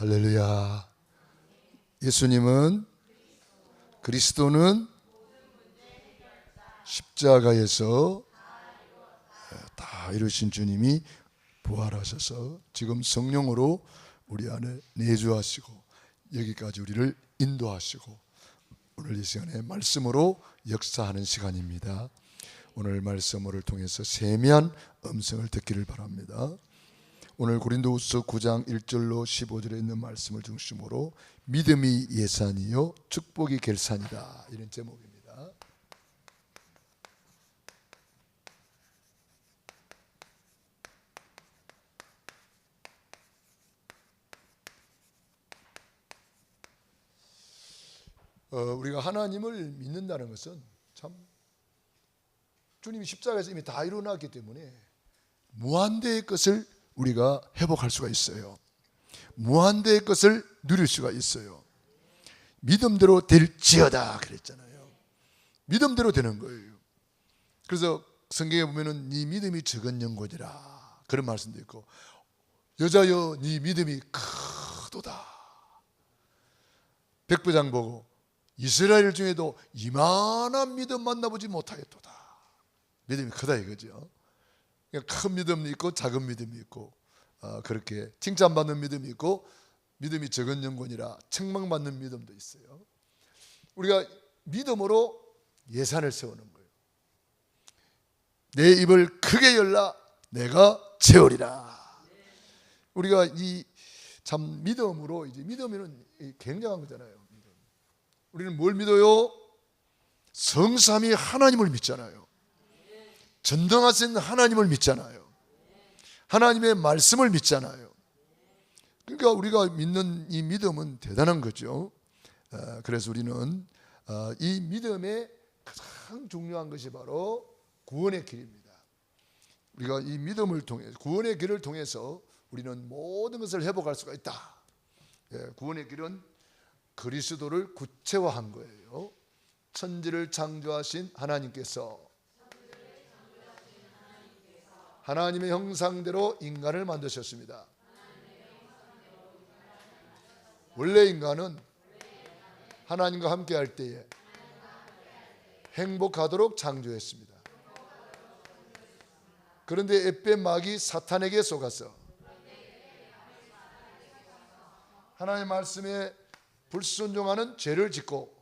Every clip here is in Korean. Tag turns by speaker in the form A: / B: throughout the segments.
A: 할렐루야. 예수님은, 그리스도는 십자가에서 다 이루신 주님이 부활하셔서 지금 성령으로 우리 안에 내주하시고 여기까지 우리를 인도하시고 오늘 이 시간에 말씀으로 역사하는 시간입니다. 오늘 말씀을 통해서 세미한 음성을 듣기를 바랍니다. 오늘 고린도후서 9장 1절로 15절에 있는 말씀을 중심으로 믿음이 예산이요 축복이 결산이다, 이런 제목입니다. 우리가 하나님을 믿는다는 것은 참 주님이 십자가에서 이미 다 이루어놨기 때문에 무한대의 것을 우리가 회복할 수가 있어요. 무한대의 것을 누릴 수가 있어요. 믿음대로 될지어다 그랬잖아요. 믿음대로 되는 거예요. 그래서 성경에 보면은 네 믿음이 적은 영혼이라 그런 말씀도 있고, 여자여 네 믿음이 크도다. 백부장 보고 이스라엘 중에도 이만한 믿음 만나보지 못하였도다. 믿음이 크다 이거죠. 큰 믿음이 있고 작은 믿음이 있고, 그렇게 칭찬받는 믿음이 있고 믿음이 적은 영혼이라 책망받는 믿음도 있어요. 우리가 믿음으로 예산을 세우는 거예요. 내 입을 크게 열라 내가 채우리라. 우리가 이 참 믿음으로, 이제 믿음은 굉장한 거잖아요. 우리는 뭘 믿어요? 성삼위 하나님을 믿잖아요. 전능하신 하나님을 믿잖아요. 하나님의 말씀을 믿잖아요. 그러니까 우리가 믿는 이 믿음은 대단한 거죠. 그래서 우리는 이 믿음의 가장 중요한 것이 바로 구원의 길입니다. 우리가 이 믿음을 통해, 구원의 길을 통해서 우리는 모든 것을 회복할 수가 있다. 구원의 길은 그리스도를 구체화한 거예요. 천지를 창조하신 하나님께서 하나님의 형상대로 인간을 만드셨습니다. 원래 인간은 하나님과 함께 할 때에 행복하도록 창조했습니다. 그런데 엣베 마귀 사탄에게 속아서 하나님의 말씀에 불순종하는 죄를 짓고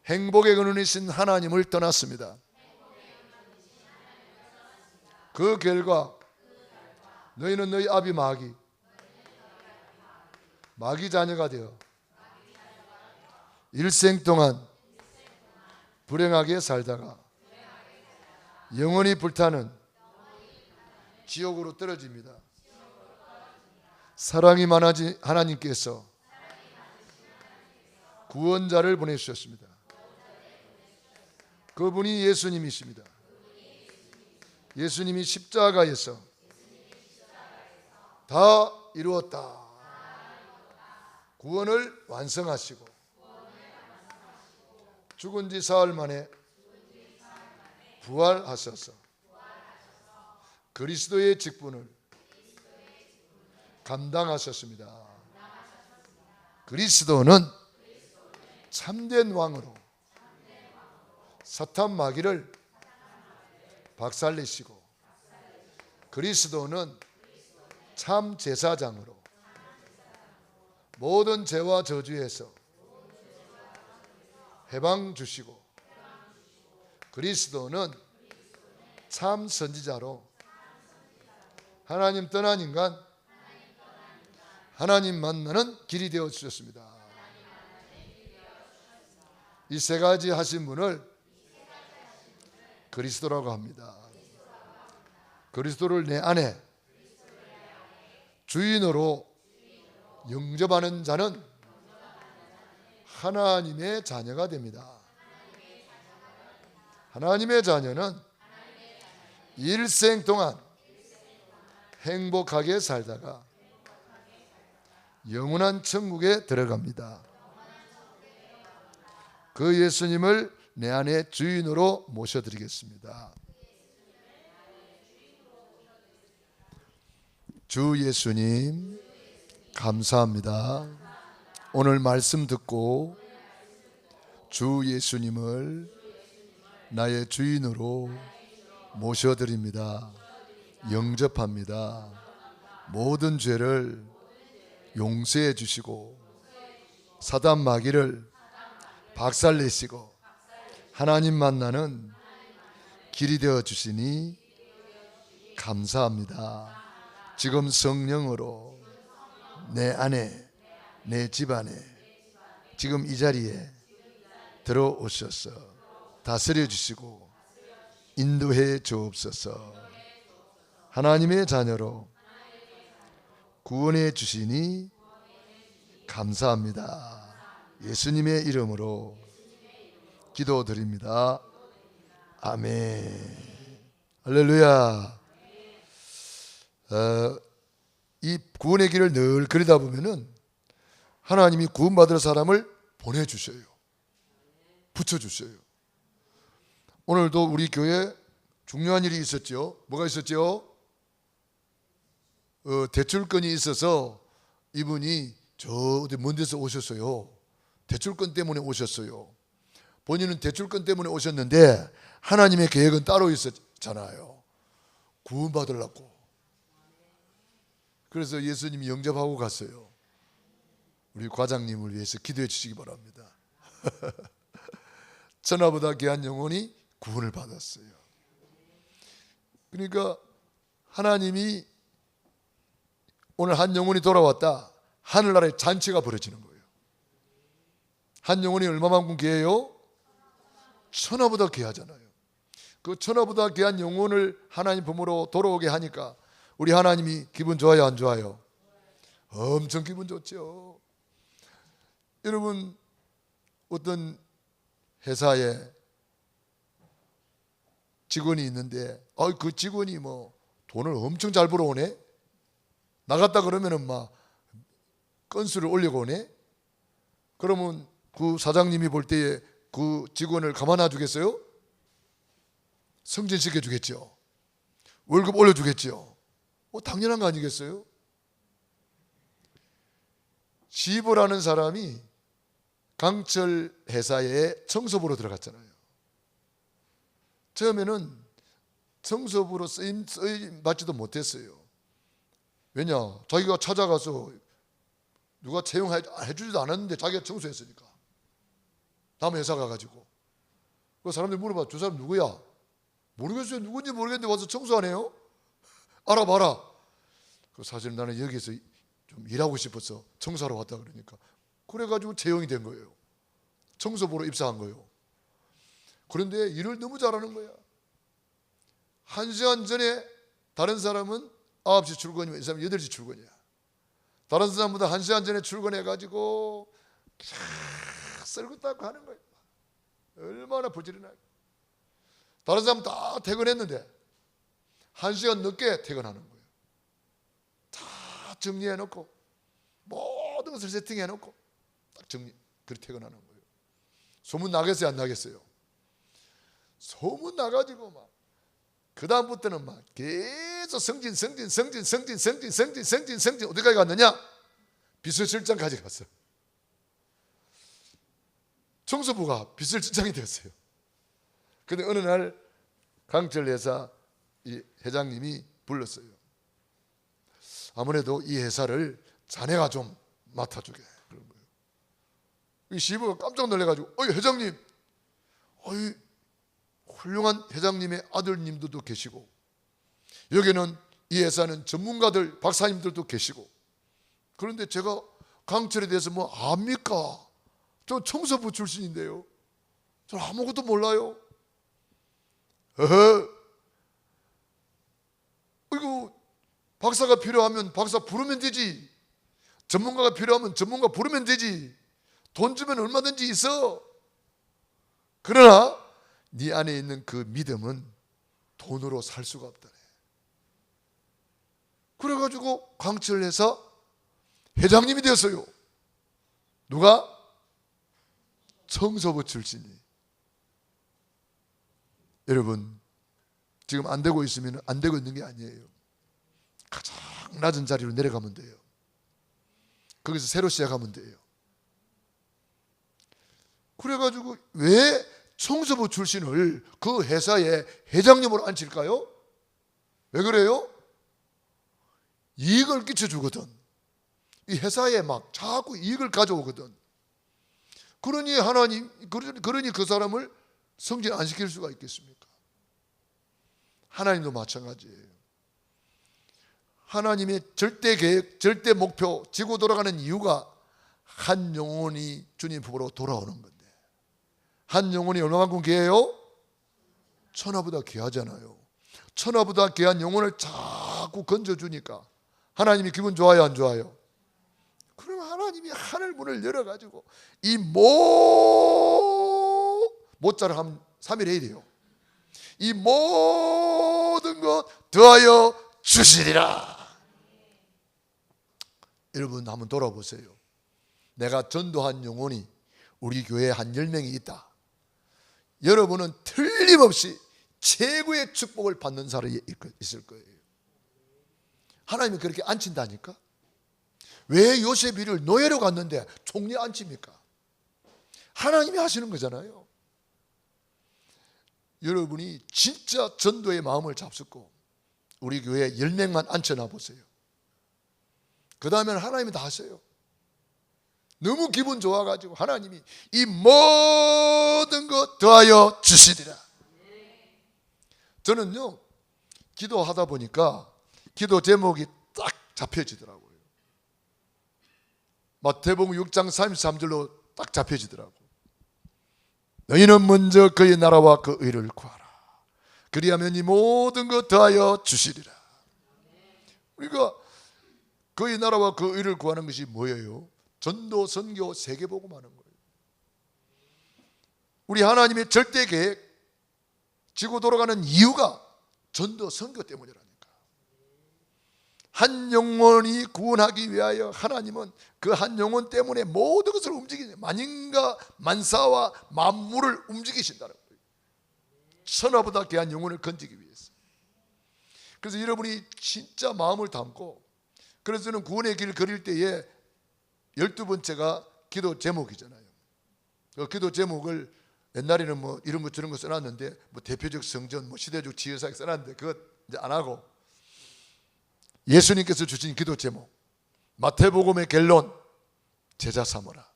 A: 행복의 근원이신 하나님을 떠났습니다. 그 결과 너희는 너희 아비 마귀 자녀가 되어 일생 동안 불행하게 살다가 영원히 불타는 지옥으로 떨어집니다. 사랑이 많으신 하나님께서 구원자를 보내주셨습니다. 그분이 예수님이십니다. 예수님이 십자가에서 다 이루었다. 구원을 완성하시고 죽은 지 사흘 만에 부활하셔서 그리스도의 직분을 감당하셨습니다. 그리스도는 참된 왕으로 사탄 마귀를 박살내시고, 그리스도는 참 제사장으로 모든 죄와 저주에서 해방 주시고, 그리스도는 참 선지자로 하나님 떠난 인간, 하나님 만나는 길이 되어 주셨습니다. 이 세 가지 하신 분을 그리스도라고 합니다. 그리스도를 내 안에 주인으로 영접하는 자는 하나님의 자녀가 됩니다. 하나님의 자녀는 일생 동안 행복하게 살다가 영원한 천국에 들어갑니다. 그 예수님을 내 안에 주인으로 모셔드리겠습니다. 주 예수님 감사합니다. 오늘 말씀 듣고 주 예수님을 나의 주인으로 모셔드립니다. 영접합니다. 모든 죄를 용서해 주시고 사단 마귀를 박살내시고 하나님 만나는 길이 되어 주시니 감사합니다. 지금 성령으로 내 안에, 내 집안에, 지금 이 자리에 들어오셔서 다스려 주시고 인도해 주옵소서. 하나님의 자녀로 구원해 주시니 감사합니다. 예수님의 이름으로 기도드립니다. 아멘. 할렐루야. 이 구원의 길을 늘 그리다 보면은 하나님이 구원받을 사람을 보내주셔요. 붙여주셔요. 오늘도 우리 교회에 중요한 일이 있었죠. 뭐가 있었죠? 대출건이 있어서 이분이 저 어디 먼 데서 오셨어요. 대출건 때문에 오셨어요. 본인은 대출건 때문에 오셨는데 하나님의 계획은 따로 있었잖아요. 구원받으려고. 그래서 예수님이 영접하고 갔어요. 우리 과장님을 위해서 기도해 주시기 바랍니다. 천하보다 귀한 영혼이 구원을 받았어요. 그러니까 하나님이 오늘 한 영혼이 돌아왔다. 하늘나라에 잔치가 벌어지는 거예요. 한 영혼이 얼마만큼 귀해요? 천하보다 귀하잖아요. 그 천하보다 귀한 영혼을 하나님 품으로 돌아오게 하니까 우리 하나님이 기분 좋아요, 안 좋아요? 엄청 기분 좋죠. 여러분, 어떤 회사에 직원이 있는데 그 직원이 뭐 돈을 엄청 잘 벌어오네. 나갔다 그러면은 막 건수를 올려오네. 그러면 그 사장님이 볼 때에 그 직원을 가만 놔두겠어요? 승진시켜 주겠죠. 월급 올려주겠죠. 당연한 거 아니겠어요? 시보라는 사람이 강철 회사에 청소부로 들어갔잖아요. 처음에는 청소부로 쓰임 받지도 못했어요. 왜냐? 자기가 찾아가서 누가 채용해 주지도 않았는데 자기가 청소했으니까. 다음 회사 가가지고 그 사람들이 물어봐. 저 사람 누구야? 모르겠어요. 누군지 모르겠는데 와서 청소하네요. 알아봐라. 사실 나는 여기서 좀 일하고 싶어서 청소하러 왔다 그러니까 그래가지고 채용이 된 거예요. 청소부로 입사한 거예요. 그런데 일을 너무 잘하는 거야. 1시간 전에 다른 사람은 9시 출근이면 이 사람은 8시 출근이야. 다른 사람보다 1시간 전에 출근해가지고 썰고 닦고 하는 거예요. 얼마나 부지런하게. 다른 사람 다 퇴근했는데 1시간 늦게 퇴근하는 거예요. 다 정리해놓고 모든 것을 세팅해놓고 딱 그렇게 퇴근하는 거예요. 소문 나겠어요, 안 나겠어요? 소문 나가지고 막 그 다음부터는 막 계속 승진 어디까지 갔느냐? 비서실장까지 갔어요. 청소부가 비서실장이 됐어요. 근데 어느 날 강철회사 이 회장님이 불렀어요. 아무래도 이 회사를 자네가 좀 맡아주게 그런 거예요. 이 시부가 깜짝 놀래가지고 회장님, 훌륭한 회장님의 아들님들도 계시고 여기는 이 회사는 전문가들 박사님들도 계시고 그런데 제가 강철에 대해서 뭐 압니까? 저 청소부 출신인데요. 저 아무것도 몰라요. 이거 박사가 필요하면 박사 부르면 되지. 전문가가 필요하면 전문가 부르면 되지. 돈 주면 얼마든지 있어. 그러나 네 안에 있는 그 믿음은 돈으로 살 수가 없다네. 그래가지고 강철회사 회장님이 되었어요. 누가? 청소부 출신이. 여러분, 지금 안 되고 있으면 안 되고 있는 게 아니에요. 가장 낮은 자리로 내려가면 돼요. 거기서 새로 시작하면 돼요. 그래가지고 왜 청소부 출신을 그 회사의 회장님으로 앉힐까요? 왜 그래요? 이익을 끼쳐주거든. 이 회사에 막 자꾸 이익을 가져오거든. 그러니 그 사람을 승진 안 시킬 수가 있겠습니까? 하나님도 마찬가지예요. 하나님의 절대 계획, 절대 목표, 지고 돌아가는 이유가 한 영혼이 주님 품으로 돌아오는 건데, 한 영혼이 얼마만큼 귀해요? 천하보다 귀하잖아요. 천하보다 귀한 영혼을 자꾸 건져주니까 하나님이 기분 좋아요, 안 좋아요? 그럼 하나님이 하늘 문을 열어가지고 이 모자를 한 3일 해야 돼요. 이 모든 것 더하여 주시리라. 여러분 한번 돌아보세요. 내가 전도한 영혼이 우리 교회에 한 10명이 있다. 여러분은 틀림없이 최고의 축복을 받는 사람이 있을 거예요. 하나님이 그렇게 앉힌다니까. 왜 요셉이를 노예로 갔는데 총리에 앉힙니까? 하나님이 하시는 거잖아요. 여러분이 진짜 전도의 마음을 잡수고 우리 교회에 10명만 앉혀놔 보세요. 그 다음에는 하나님이 다 하세요. 너무 기분 좋아가지고 하나님이 이 모든 것 더하여 주시리라. 저는요, 기도하다 보니까 기도 제목이 딱 잡혀지더라고요. 마태복음 6장 33절로 딱 잡혀지더라고요. 너희는 먼저 그의 나라와 그 의를 구하라. 그리하면 이 모든 것 더하여 주시리라. 우리가 그의 나라와 그 의를 구하는 것이 뭐예요? 전도, 선교, 세계복음하는 거예요. 우리 하나님의 절대 계획, 지고 돌아가는 이유가 전도, 선교 때문이라니까. 한 영혼이 구원하기 위하여 하나님은 그 한 영혼 때문에 모든 것을 움직이는, 만인과 만사와 만물을 움직이신다는 거예요. 천하보다 귀한 영혼을 건지기 위해서. 그래서 여러분이 진짜 마음을 담고, 그래서 저는 구원의 길을 걸을 때에 12번째가 기도 제목이잖아요. 그 기도 제목을 옛날에는 뭐 이런 거 저런 거 써놨는데, 뭐 대표적 성전, 뭐 시대적 지혜사에 써놨는데 그것 이제 안 하고, 예수님께서 주신 기도 제목, 마태복음의 결론 제자 삼으라,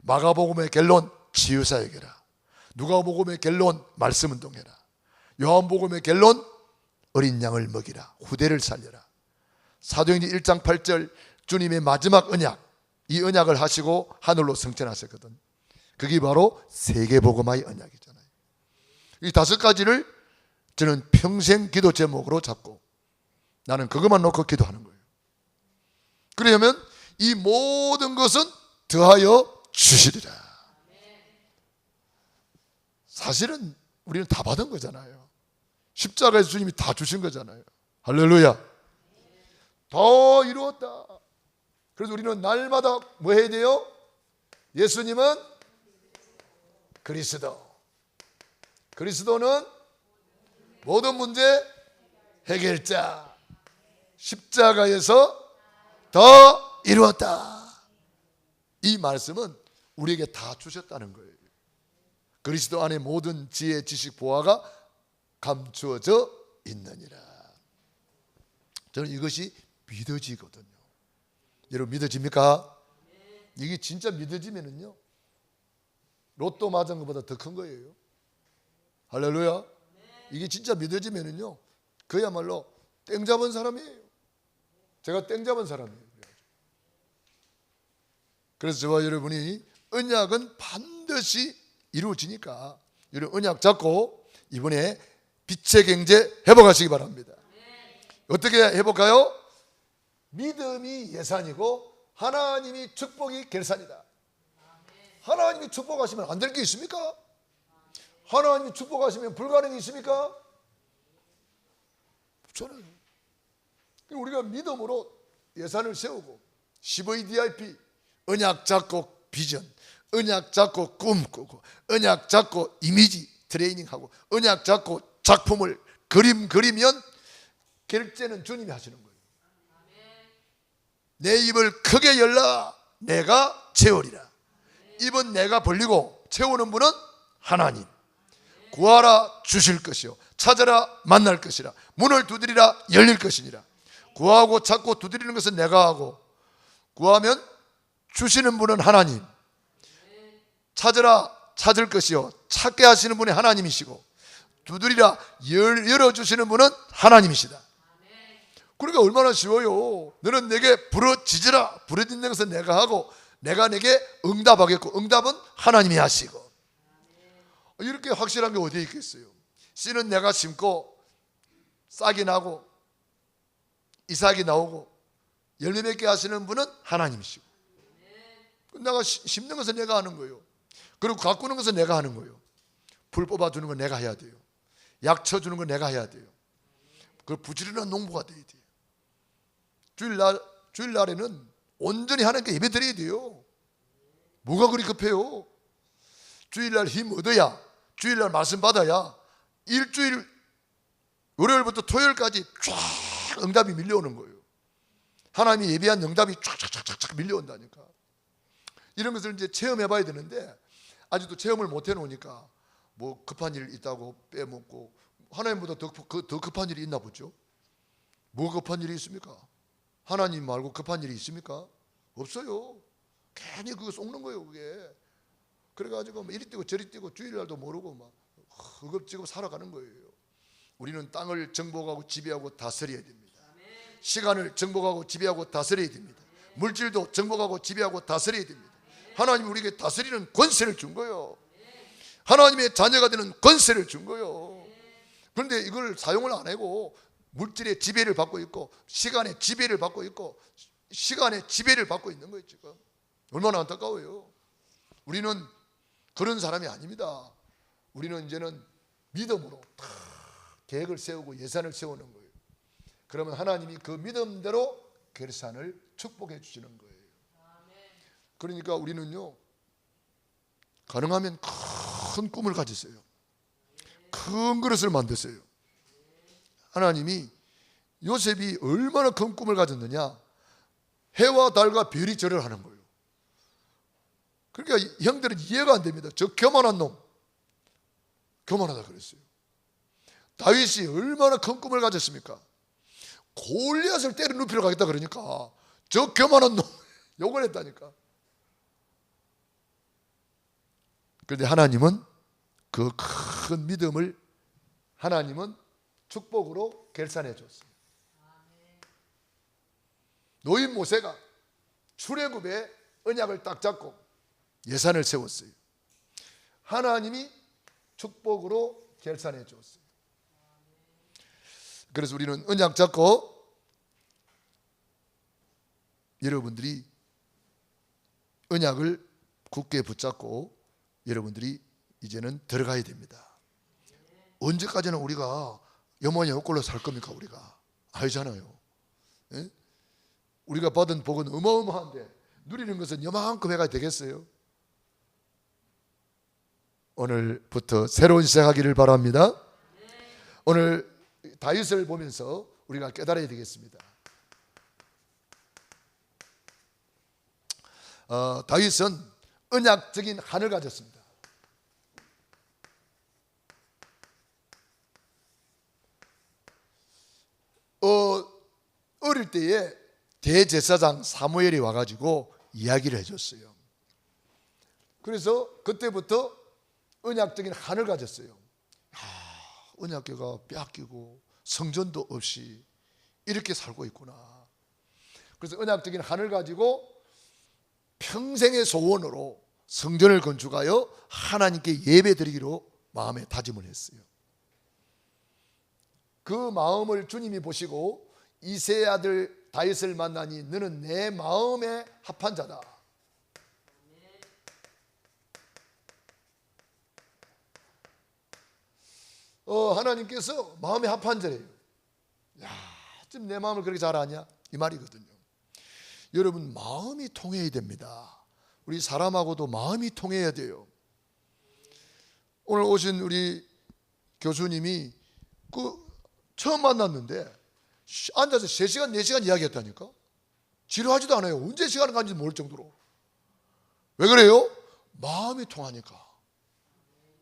A: 마가복음의 결론 지혜사 여겨라, 누가복음의 결론 말씀 운동해라, 요한복음의 결론 어린 양을 먹이라, 후대를 살려라, 사도행전 1장 8절 주님의 마지막 언약, 이 언약을 하시고 하늘로 승천하셨거든. 그게 바로 세계복음화의 언약이잖아요. 이 5가지를 저는 평생 기도 제목으로 잡고 나는 그것만 놓고 기도하는 거예요. 그러면 이 모든 것은 더하여 주시리라. 사실은 우리는 다 받은 거잖아요. 십자가에서 주님이 다 주신 거잖아요. 할렐루야. 다 이루었다. 그래서 우리는 날마다 뭐 해야 돼요? 예수님은 그리스도, 그리스도는 모든 문제 해결자, 십자가에서 더 이루었다. 이 말씀은 우리에게 다 주셨다는 거예요. 그리스도 안에 모든 지혜, 지식, 보화가 감추어져 있느니라. 저는 이것이 믿어지거든요. 여러분 믿어집니까? 이게 진짜 믿어지면은요, 로또 맞은 것보다 더 큰 거예요. 할렐루야. 이게 진짜 믿어지면은요, 그야말로 땡 잡은 사람이에요. 제가 땡 잡은 사람이에요. 그래서 저와 여러분이 언약은 반드시 이루어지니까 여러분 언약 잡고 이번에 빛의 경제 회복하시기 바랍니다. 어떻게 회복해요? 믿음이 예산이고 하나님이 축복이 결산이다. 하나님이 축복하시면 안 될 게 있습니까? 하나님이 축복하시면 불가능이 있습니까? 없잖아요. 우리가 믿음으로 예산을 세우고 10VDIP, 언약 잡고 비전, 언약 잡고 꿈꾸고, 언약 잡고 이미지 트레이닝하고, 언약 잡고 작품을 그림 그리면 결제는 주님이 하시는 거예요. 내 입을 크게 열라 내가 채우리라. 입은 내가 벌리고 채우는 분은 하나님. 구하라 주실 것이요 찾아라 만날 것이라. 문을 두드리라 열릴 것이니라. 구하고 찾고 두드리는 것은 내가 하고, 구하면 주시는 분은 하나님. 찾으라 찾을 것이요 찾게 하시는 분이 하나님이시고, 두드리라 열어주시는 분은 하나님이시다. 그러니까 얼마나 쉬워요. 너는 내게 부르짖으라. 부르짖는 것은 내가 하고 내가 내게 응답하겠고 응답은 하나님이 하시고. 이렇게 확실한 게 어디에 있겠어요. 씨는 내가 심고 싹이 나고 이삭이 나오고 열매 맺게 하시는 분은 하나님이시고, 내가 심는 것은 내가 하는 거예요. 그리고 가꾸는 것은 내가 하는 거예요. 풀 뽑아주는 건 내가 해야 돼요. 약 쳐주는 건 내가 해야 돼요. 그 부지런한 농부가 돼야 돼요. 주일날에는 온전히 하나님께 예배 드려야 돼요. 뭐가 그리 급해요. 주일날 힘 얻어야, 주일날 말씀 받아야 일주일 월요일부터 토요일까지 쫙 응답이 밀려오는 거예요. 하나님이 예비한 응답이 쫙쫙쫙쫙 밀려온다니까. 이런 것을 이제 체험해 봐야 되는데 아직도 체험을 못 해놓으니까 뭐 급한 일 있다고 빼먹고, 하나님보다 더 급한 일이 있나 보죠. 뭐 급한 일이 있습니까? 하나님 말고 급한 일이 있습니까? 없어요. 괜히 그거 속는 거예요 그게. 그래가지고 이리 뛰고 저리 뛰고 주일날도 모르고 막 허겁지겁 살아가는 거예요. 우리는 땅을 정복하고 지배하고 다스려야 됩니다. 시간을 정복하고 지배하고 다스려야 됩니다. 물질도 정복하고 지배하고 다스려야 됩니다. 하나님이 우리에게 다스리는 권세를 준 거예요. 하나님의 자녀가 되는 권세를 준 거예요. 그런데 이걸 사용을 안 하고 물질의 지배를 받고 있고 시간의 지배를 받고 있고 시간의 지배를 받고 있는 거예요 지금. 얼마나 안타까워요. 우리는 그런 사람이 아닙니다. 우리는 이제는 믿음으로 다 계획을 세우고 예산을 세우는 거예요. 그러면 하나님이 그 믿음대로 결산을 축복해 주시는 거예요. 그러니까 우리는요, 가능하면 큰 꿈을 가지세요. 큰 그릇을 만드세요. 하나님이 요셉이 얼마나 큰 꿈을 가졌느냐, 해와 달과 별이 절을 하는 거예요. 그러니까 형들은 이해가 안 됩니다. 저 교만한 놈, 교만하다 그랬어요. 다윗이 얼마나 큰 꿈을 가졌습니까? 골리앗을 때려 눕히러 가겠다 그러니까 저 교만한 놈 욕을 했다니까. 그런데 하나님은 그 큰 믿음을 하나님은 축복으로 결산해 줬어요. 노인 모세가 출애굽에 언약을 딱 잡고 예산을 세웠어요. 하나님이 축복으로 결산해 줬어요. 그래서 우리는 언약 잡고 여러분들이 언약을 굳게 붙잡고 여러분들이 이제는 들어가야 됩니다. 언제까지나 우리가 염원이 옥골로 살 겁니까? 우리가 알잖아요. 예? 우리가 받은 복은 어마어마한데 누리는 것은 요만큼 해가 되겠어요? 오늘부터 새로운 시작하기를 바랍니다. 오늘 다윗을 보면서 우리가 깨달아야 되겠습니다. 다윗은 언약적인 한을 가졌습니다. 어릴 때에 대제사장 사무엘이 와가지고 이야기를 해줬어요. 그래서 그때부터 언약적인 한을 가졌어요. 언약궤가 뺏기고 성전도 없이 이렇게 살고 있구나. 그래서 언약적인 한을 가지고 평생의 소원으로 성전을 건축하여 하나님께 예배드리기로 마음에 다짐을 했어요. 그 마음을 주님이 보시고 이새의 아들 다윗을 만나니 너는 내 마음에 합한 자다. 하나님께서 마음에 합한 자래요. 야, 지금 내 마음을 그렇게 잘 아냐? 이 말이거든요. 여러분, 마음이 통해야 됩니다. 우리 사람하고도 마음이 통해야 돼요. 오늘 오신 우리 교수님이 처음 만났는데 앉아서 3시간 4시간 이야기했다니까. 지루하지도 않아요. 언제 시간을 가는지 모를 정도로. 왜 그래요? 마음이 통하니까.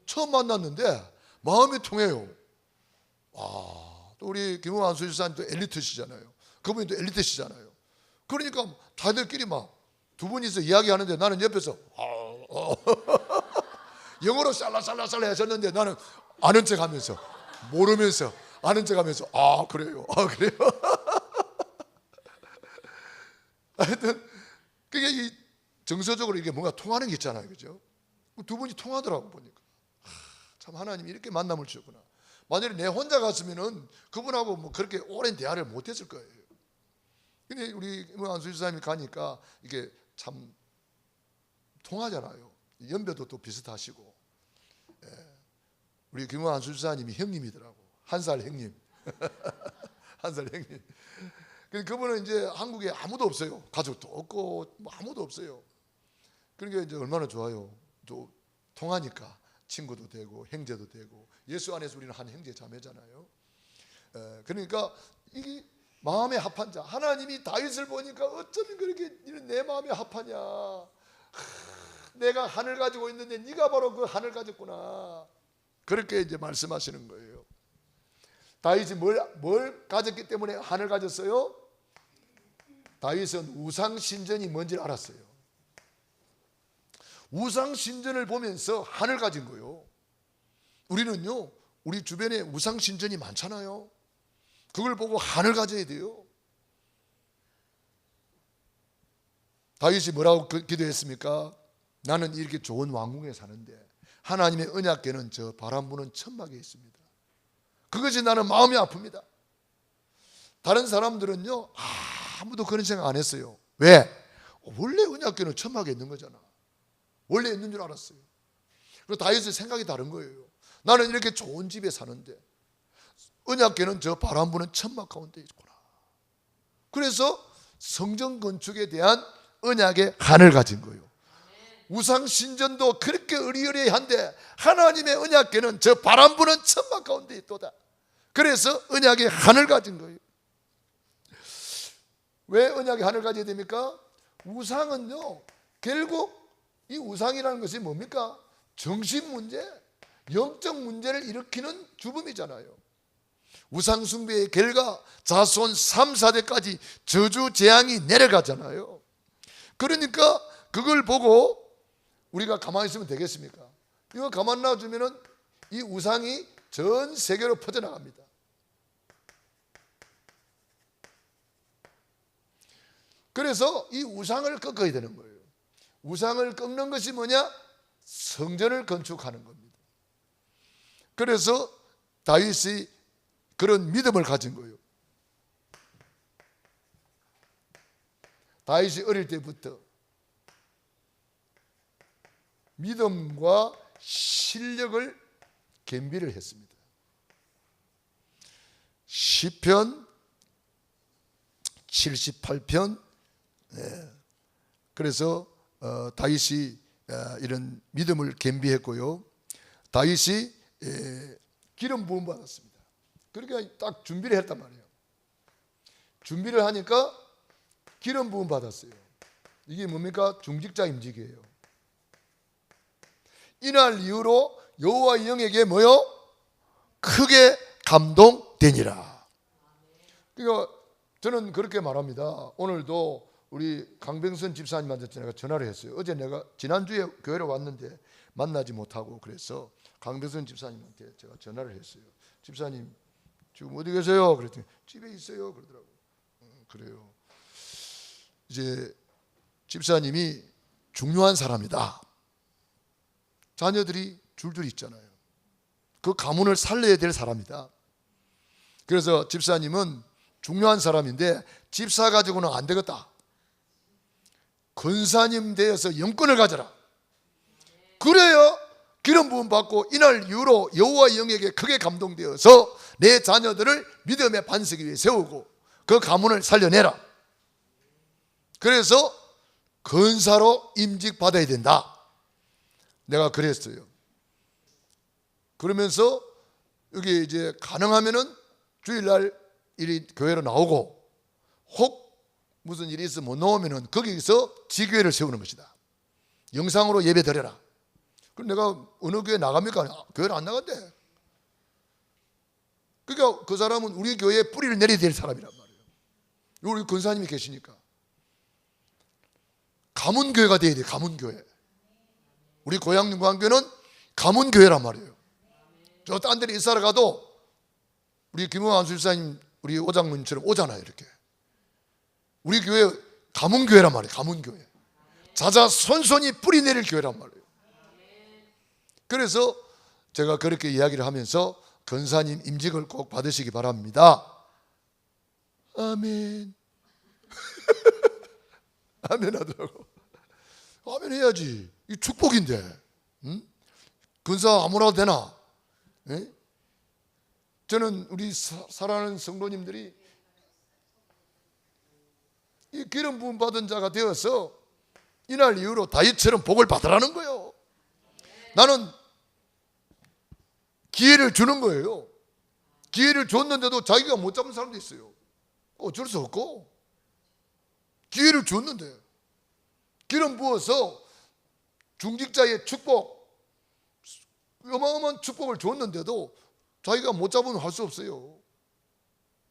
A: 처음 만났는데 마음이 통해요. 또 우리 김우환 수지사님도 엘리트시잖아요. 그분도 엘리트시잖아요. 그러니까 자기들끼리 막 두 분이서 이야기하는데 나는 옆에서 영어로 살라살라살라 하셨는데 나는 아는 척하면서 모르면서 아는 척하면서 그래요. 그래요. 하여튼 그게 이 정서적으로 이게 뭔가 통하는 게 있잖아요, 그죠? 두 분이 통하더라고 보니까. 참 하나님이 이렇게 만남을 주셨구나. 만약에 내 혼자 갔으면은 그분하고 뭐 그렇게 오랜 대화를 못했을 거예요. 근데 우리 안수지 사님이 가니까 이게 참 통하잖아요. 연배도 또 비슷하시고. 우리 김우환 수지사님이 형님이더라고. 한 살 형님. 한 살 형님. 그분은 이제 한국에 아무도 없어요. 가족도 없고 뭐 아무도 없어요. 그러니까 이제 얼마나 좋아요. 또 통하니까 친구도 되고 형제도 되고 예수 안에서 우리는 한 형제 자매잖아요. 그러니까 이게 마음에 합한 자. 하나님이 다윗을 보니까 어쩌면 그렇게 내 마음에 합하냐. 내가 하늘 가지고 있는데 네가 바로 그 하늘 가졌구나. 그렇게 이제 말씀하시는 거예요. 다윗이 뭘 가졌기 때문에 하늘 가졌어요? 다윗은 우상신전이 뭔지를 알았어요. 우상신전을 보면서 하늘 가진 거예요. 우리는요, 우리 주변에 우상신전이 많잖아요. 그걸 보고 하늘 가져야 돼요. 다윗이 뭐라고 기도했습니까? 나는 이렇게 좋은 왕궁에 사는데 하나님의 언약궤는 저 바람 부는 천막에 있습니다. 그것이 나는 마음이 아픕니다. 다른 사람들은요, 아무도 그런 생각 안 했어요. 왜? 원래 언약궤는 천막에 있는 거잖아. 원래 있는 줄 알았어요. 그리고 다윗의 생각이 다른 거예요. 나는 이렇게 좋은 집에 사는데 언약궤는 저 바람 부는 천막 가운데 있구나. 그래서 성전 건축에 대한 언약의 한을 가진 거예요. 우상 신전도 그렇게 의리의리한데 하나님의 언약궤는 저 바람 부는 천막 가운데 있도다. 그래서 언약의 한을 가진 거예요. 왜 언약의 한을 가져야 됩니까? 우상은요, 결국 이 우상이라는 것이 뭡니까? 정신 문제, 영적 문제를 일으키는 주범이잖아요. 우상 숭배의 결과 자손 3, 4대까지 저주 재앙이 내려가잖아요. 그러니까 그걸 보고 우리가 가만히 있으면 되겠습니까? 이거 가만 놔두면은 이 우상이 전 세계로 퍼져나갑니다. 그래서 이 우상을 꺾어야 되는 거예요. 우상을 꺾는 것이 뭐냐? 성전을 건축하는 겁니다. 그래서 다윗이 그런 믿음을 가진 거예요. 다윗이 어릴 때부터 믿음과 실력을 겸비를 했습니다. 시편 78편. 그래서 다윗이 이런 믿음을 겸비했고요. 다윗이 기름 부음 받았습니다. 그러니까 딱 준비를 했단 말이에요. 준비를 하니까 기름 부음 받았어요. 이게 뭡니까? 중직자 임직이에요. 이날 이후로 여호와의 영에게 뭐요? 크게 감동되니라. 그러니까 저는 그렇게 말합니다. 오늘도 우리 강병선 집사님한테 제가 전화를 했어요. 어제 내가 지난주에 교회로 왔는데 만나지 못하고 그래서 강병선 집사님한테 제가 전화를 했어요. 집사님 지금 어디 계세요? 그랬더니 집에 있어요 그러더라고요. 그래요. 이제 집사님이 중요한 사람이다. 자녀들이 줄줄이 있잖아요. 그 가문을 살려야 될 사람이다. 그래서 집사님은 중요한 사람인데 집사 가지고는 안 되겠다. 권사님 되어서 영권을 가져라. 그래야 기름 부음 받고 이날 이후로 여호와의 영에게 크게 감동되어서 내 자녀들을 믿음의 반석 위에 세우고 그 가문을 살려내라. 그래서 권사로 임직 받아야 된다. 내가 그랬어요. 그러면서 여기 이제 가능하면은 주일날 이리 교회로 나오고 혹 무슨 일이 있어 못 나오면은 거기서 지교회를 세우는 것이다. 영상으로 예배 드려라. 그럼 내가 어느 교회 나갑니까? 교회를 안 나간대. 그러니까 그 사람은 우리 교회에 뿌리를 내려야 될 사람이란 말이에요. 우리 권사님이 계시니까 가문교회가 돼야 돼. 가문교회. 우리 고향 영광교회는 가문교회란 말이에요. 저 딴 데를 이사를 가도 우리 김용환 수집사님, 우리 오장로님처럼 오잖아요. 이렇게 우리 교회 가문교회란 말이에요. 가문교회. 자자손손이 뿌리 내릴 교회란 말이에요. 그래서 제가 그렇게 이야기를 하면서 권사님 임직을 꼭 받으시기 바랍니다. 아멘. 아멘 하더라고. 아멘 해야지. 이 축복인데. 응? 권사 아무나 되나? 에? 저는 우리 사랑하는 성도님들이 이 기름 부음 받은 자가 되어서 이날 이후로 다윗처럼 복을 받으라는 거예요. 나는 기회를 주는 거예요. 기회를 줬는데도 자기가 못 잡는 사람도 있어요. 어쩔 수 없고 기회를 줬는데 기름 부어서 중직자의 축복, 어마어마한 축복을 줬는데도 자기가 못 잡으면 할 수 없어요.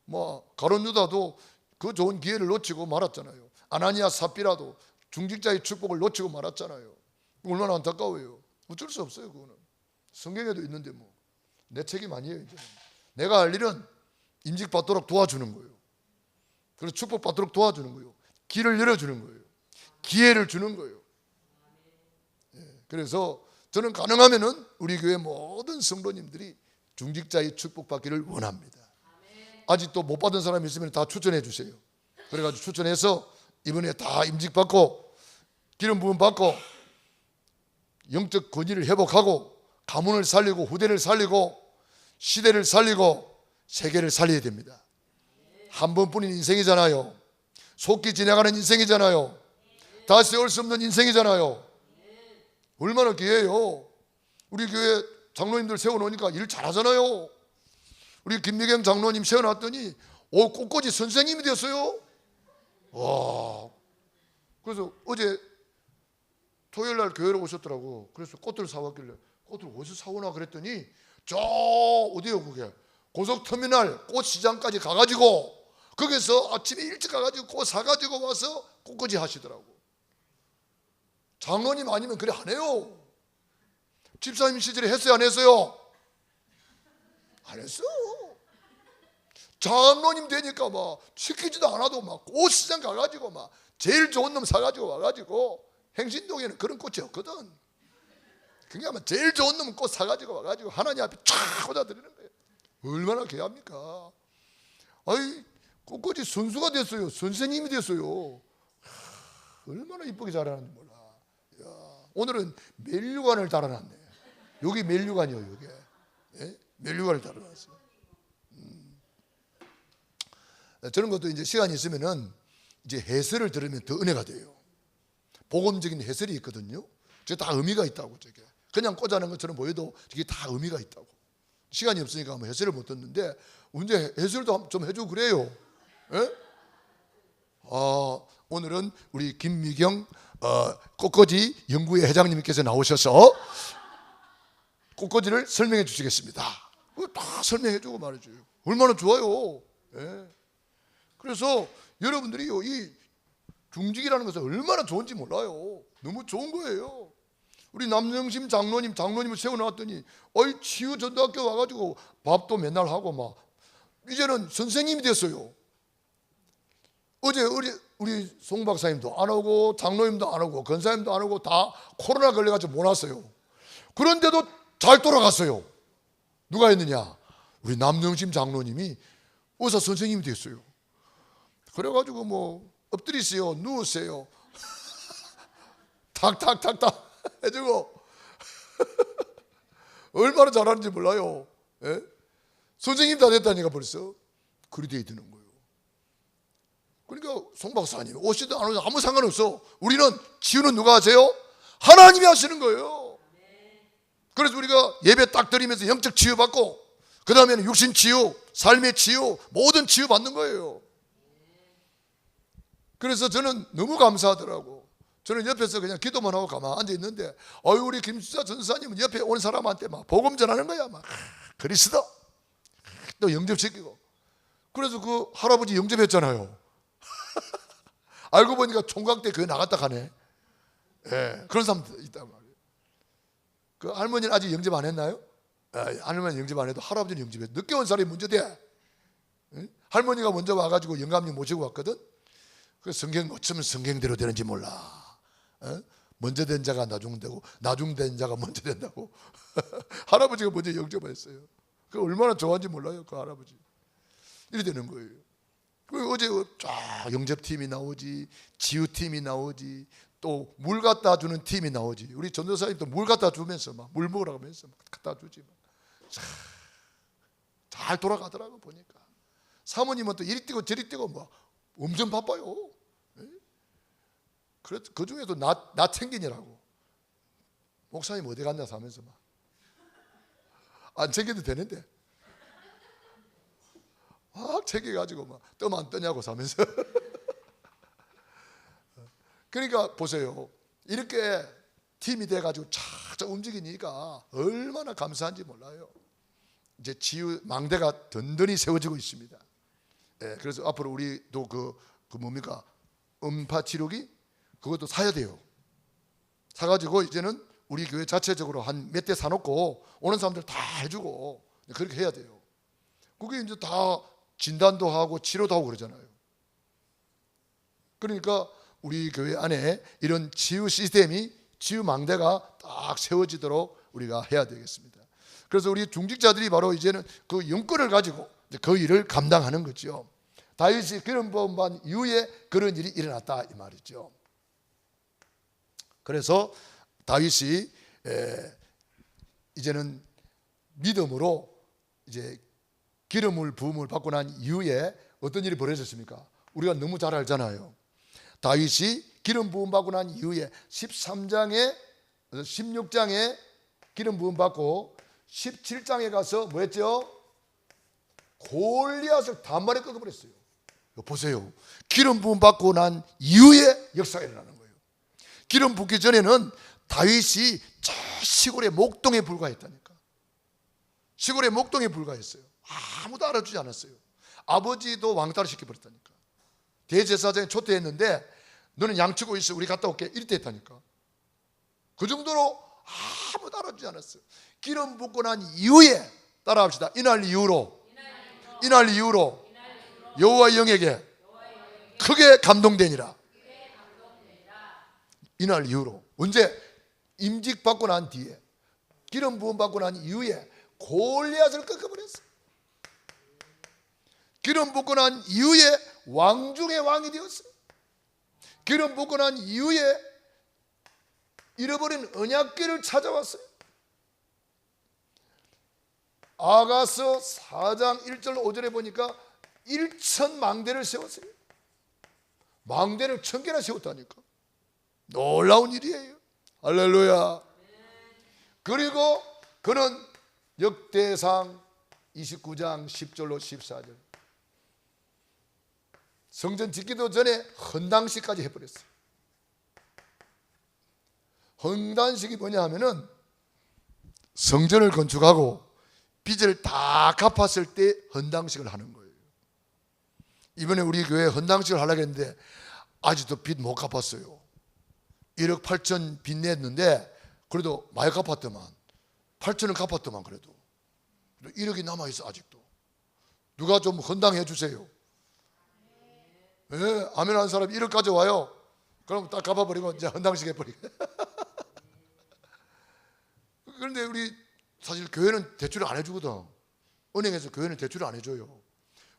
A: 뭐 가룟 유다도 그 좋은 기회를 놓치고 말았잖아요. 아나니아 삽비라도 중직자의 축복을 놓치고 말았잖아요. 얼마나 안타까워요. 어쩔 수 없어요. 그거는 성경에도 있는데 뭐 내 책임 아니에요. 이제는 내가 할 일은 임직 받도록 도와주는 거예요. 그래서 축복 받도록 도와주는 거예요. 길을 열어주는 거예요. 기회를 주는 거예요. 그래서 저는 가능하면은 우리 교회 모든 성도님들이 중직자의 축복받기를 원합니다. 아직도 못 받은 사람이 있으면 다 추천해 주세요. 그래가지고 추천해서 이번에 다 임직받고 기름 부음 받고 영적 권위를 회복하고 가문을 살리고 후대를 살리고 시대를 살리고 세계를 살려야 됩니다. 한 번뿐인 인생이잖아요. 속기 지나가는 인생이잖아요. 다시 올 수 없는 인생이잖아요. 얼마나 기회예요. 우리 교회 장로님들 세워놓으니까 일 잘하잖아요. 우리 김미경 장로님 세워놨더니 꽃꽂이 선생님이 됐어요. 와. 그래서 어제 토요일 날 교회로 오셨더라고. 그래서 꽃들 사왔길래 꽃들 어디서 사오나 그랬더니 저 어디요 그게 고속터미널 꽃시장까지 가가지고 거기서 아침에 일찍 가가지고 꽃 사가지고 와서 꽃꽂이 하시더라고. 장로님 아니면 그래 안 해요. 집사님 시절에 했어요 안 했어요? 안 했어. 장로님 되니까 막 시키지도 않아도 막 꽃시장 가가지고 막 제일 좋은 놈 사가지고 와가지고 행신동에는 그런 꽃이 없거든. 그러니까 막 제일 좋은 놈 꽃 사가지고 와가지고 하나님 앞에 쫙 꽂아드리는 거예요. 얼마나 귀합니까? 아이 꽃꽂이 선수가 됐어요. 선생님이 됐어요. 얼마나 이쁘게 자라는지 몰라. 야, 오늘은 멜류관을 달아놨네. 여기 멜류관이요. 여기 예? 멜류관을 달아놨어요. 저런 것도 이제 시간이 있으면은 이제 해설을 들으면 더 은혜가 돼요. 복음적인 해설이 있거든요. 저게 다 의미가 있다고. 저게 그냥 꽂아놓은 것처럼 보여도 저게 다 의미가 있다고. 시간이 없으니까 뭐 해설을 못 듣는데 언제 해설도 좀 해주고 그래요. 예? 오늘은 우리 김미경 꽃꽂이 연구회 회장님께서 나오셔서 꽃꽂이를 설명해 주시겠습니다. 다 설명해 주고 말해줘요. 얼마나 좋아요. 예. 그래서 여러분들이 이 중직이라는 것은 얼마나 좋은지 몰라요. 너무 좋은 거예요. 우리 남영심 장로님을 세워놨더니 치유 전도학교 와가지고 밥도 맨날 하고 막 이제는 선생님이 됐어요. 어제 우리 송 박사님도 안 오고 장로님도 안 오고 권사님도 안 오고 다 코로나 걸려가지고 못 왔어요. 그런데도 잘 돌아갔어요. 누가 했느냐? 우리 남영심 장로님이 의사 선생님이 됐어요. 그래가지고 뭐 엎드리세요, 누우세요, 탁탁탁탁 해주고 얼마나 잘하는지 몰라요. 예? 선생님 다 됐다니까 벌써. 그리 돼 있는 거예요. 그러니까 송 박사님 오시든 안 오시든 아무 상관없어. 우리는 치유는 누가 하세요? 하나님이 하시는 거예요. 그래서 우리가 예배 딱 드리면서 영적 치유 받고 그 다음에는 육신 치유, 삶의 치유, 모든 치유 받는 거예요. 그래서 저는 너무 감사하더라고. 저는 옆에서 그냥 기도만 하고 가만 앉아 있는데, 우리 김수자 전사님은 옆에 온 사람한테 막 복음 전하는 거야. 막 그리스도 또 영접시키고. 그래서 그 할아버지 영접했잖아요. 알고 보니까 총각 때 교회 나갔다 가네. 예, 그런 사람도 있단 말이에요. 그 할머니는 아직 영접 안 했나요? 할머니 영접 안 해도 할아버지는 영접해. 늦게 온 사람이 문제돼. 응? 할머니가 먼저 와가지고 영감님 모시고 왔거든. 그 성경 어쩌면 성경대로 되는지 몰라. 먼저 된 자가 나중 되고 나중 된 자가 먼저 된다고. 할아버지가 먼저 영접했어요. 그 얼마나 좋아하는지 몰라요, 그 할아버지. 이렇게 되는 거예요. 그리고 어제 쫙 영접팀이 나오지, 지우팀이 나오지, 또 물 갖다 주는 팀이 나오지. 우리 전도사님도 물 갖다 주면서 막 물 먹으라고 하면서 막 갖다 주지. 잘 돌아가더라고 보니까. 사모님은 또 이리 뛰고 저리 뛰고 뭐 엄청 바빠요. 그래서 그 중에도 나 챙기느라고. 목사님 어디 갔냐 하면서 막 안 챙겨도 되는데 막 챙겨가지고 막 떠면 안 떠냐고 하면서. 그러니까 보세요. 이렇게 팀이 돼가지고 착착 움직이니까 얼마나 감사한지 몰라요. 이제 지우 망대가 든든히 세워지고 있습니다. 그래서 앞으로 우리도 그 뭡니까? 음파 치료기 그것도 사야 돼요. 사가지고 이제는 우리 교회 자체적으로 한 몇 대 사놓고 오는 사람들 다 해주고 그렇게 해야 돼요. 그게 이제 다 진단도 하고 치료도 하고 그러잖아요. 그러니까 우리 교회 안에 이런 치유 시스템이, 치유 망대가 딱 세워지도록 우리가 해야 되겠습니다. 그래서 우리 중직자들이 바로 이제는 그 영권을 가지고 그 일을 감당하는 거죠. 다윗이 기름 부음 받은 이후에 그런 일이 일어났다 이 말이죠. 그래서 다윗이 이제는 믿음으로 이제 기름을 부음을 받고 난 이후에 어떤 일이 벌어졌습니까? 우리가 너무 잘 알잖아요. 다윗이 기름 부음 받고 난 이후에 13장에 16장에 기름 부음 받고 17장에 가서 뭐 했죠? 골리앗을 단번에 꺾어버렸어요. 보세요. 기름 부음 받고 난 이후에 역사가 일어나는 거예요. 기름 붓기 전에는 다윗이 저 시골의 목동에 불과했다니까. 시골의 목동에 불과했어요. 아무도 알아주지 않았어요. 아버지도 왕따를 시켜버렸다니까. 대제사장에 초대했는데 너는 양치고 있어, 우리 갔다 올게, 이렇게 했다니까. 그 정도로 아무도 알아주지 않았어요. 기름 붓고 난 이후에, 따라합시다. 이날 이후로 여호와 영에게 크게 감동되니라. 이날 이후로. 언제? 임직 받고 난 뒤에, 기름 부음 받고 난 이후에 골리앗을 꺾어버렸어요. 기름 붓고 난 이후에 왕 중의 왕이 되었어요. 기름 붓고 난 이후에 잃어버린 언약궤를 찾아왔어요. 아가서 4장 1절 5절에 보니까 1천 망대를 세웠어요. 망대를 1000개나 세웠다니까. 놀라운 일이에요. 할렐루야. 그리고 그는 역대상 29장 10절로 14절 성전 짓기도 전에 헌당식까지 해버렸어요. 헌당식이 뭐냐 하면은 성전을 건축하고 빚을 다 갚았을 때 헌당식을 하는 거예요. 이번에 우리 교회 헌당식을 하려고 했는데 아직도 빚 못 갚았어요. 1억 8천 빚 냈는데 그래도 많이 갚았더만. 8천은 갚았더만. 그래도 1억이 남아있어. 아직도. 누가 좀 헌당해 주세요. 네, 아멘 하는 사람이 1억 가져와요. 그럼 딱 갚아버리고 이제 헌당식 해버리고. 그런데 우리 사실 교회는 대출을 안 해주거든. 은행에서 교회는 대출을 안 해줘요.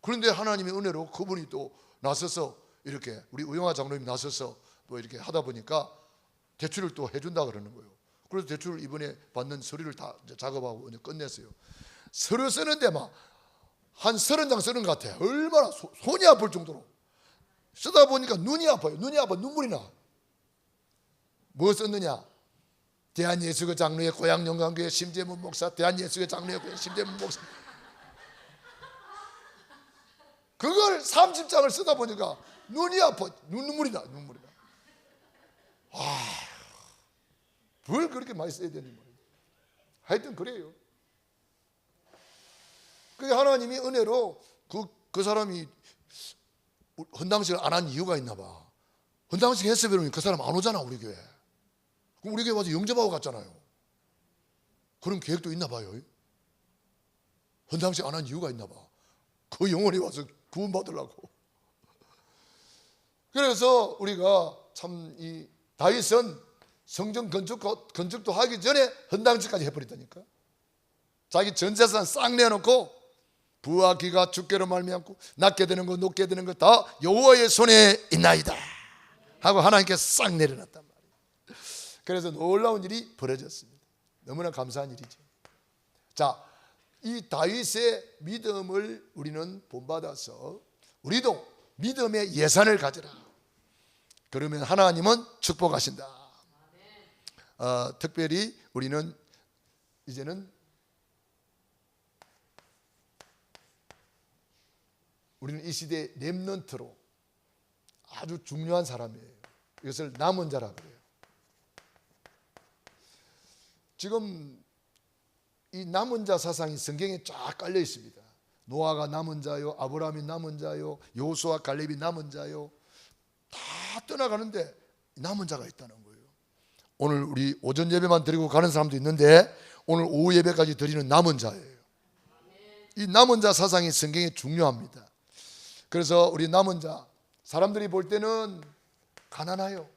A: 그런데 하나님의 은혜로 그분이 또 나서서 이렇게 우리 우영아 장로님 나서서 또 이렇게 하다 보니까 대출을 또 해준다 그러는 거예요. 그래서 대출을 이번에 받는 서류를 다 작업하고 끝냈어요. 서류 쓰는데 막 한 30장 쓰는 것 같아. 얼마나 손이 아플 정도로 쓰다 보니까 눈이 아파요. 눈이 아파 눈물이 나. 뭐 썼느냐? 대한예수교 장로회 고향영광교회 심재문 목사, 대한예수교 장로회 심재문 목사. 그걸 30장을 쓰다 보니까 눈이 아파. 눈물이 나. 뭘 그렇게 많이 써야 되는지 모르겠어요. 하여튼 그래요. 그게 하나님이 은혜로 그 사람이 헌당식을 안 한 이유가 있나 봐. 헌당식 했으면 그러면 그 사람 안 오잖아, 우리 교회. 그럼 우리 교회 와서 영접하고 갔잖아요. 그런 계획도 있나 봐요. 헌당식 안 한 이유가 있나 봐. 그 영혼이 와서 구원 받으려고. 그래서 우리가 참 이 다윗은 성전 건축도 하기 전에 헌당식까지 해버렸다니까. 자기 전 재산 싹 내놓고 부와 기가 주께로 말미암고 낮게 되는 거 높게 되는 거 다 여호와의 손에 있나이다 하고 하나님께 싹 내려놨단 말이에요. 그래서 놀라운 일이 벌어졌습니다. 너무나 감사한 일이죠. 자, 이 다윗의 믿음을 우리는 본받아서 우리도 믿음의 예산을 가져라. 그러면 하나님은 축복하신다. 특별히 우리는 이제는 이 시대의 렘넌트로 아주 중요한 사람이에요. 이것을 남은 자라 그래요. 지금 이 남은 자 사상이 성경에 쫙 깔려 있습니다. 노아가 남은 자요, 아브라함이 남은 자요, 여호수아 갈렙이 남은 자요. 다 떠나가는데 남은 자가 있다는 거예요. 오늘 우리 오전 예배만 드리고 가는 사람도 있는데 오늘 오후 예배까지 드리는 남은 자예요. 이 남은 자 사상이 성경에 중요합니다. 그래서 우리 남은 자, 사람들이 볼 때는 가난해요.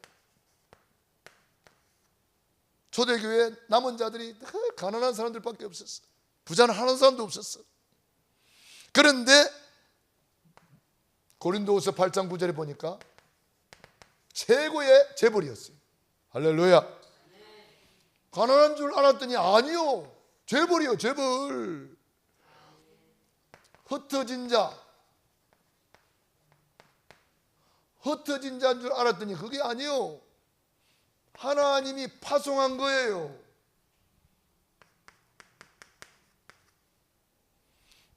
A: 초대교회 남은 자들이 가난한 사람들밖에 없었어. 부자는 하는 사람도 없었어. 그런데 고린도후서 8장 9절에 보니까 최고의 재벌이었어요. 할렐루야. 가난한 줄 알았더니 아니요, 재벌이요, 재벌. 흩어진 자인 줄 알았더니 그게 아니요, 하나님이 파송한 거예요.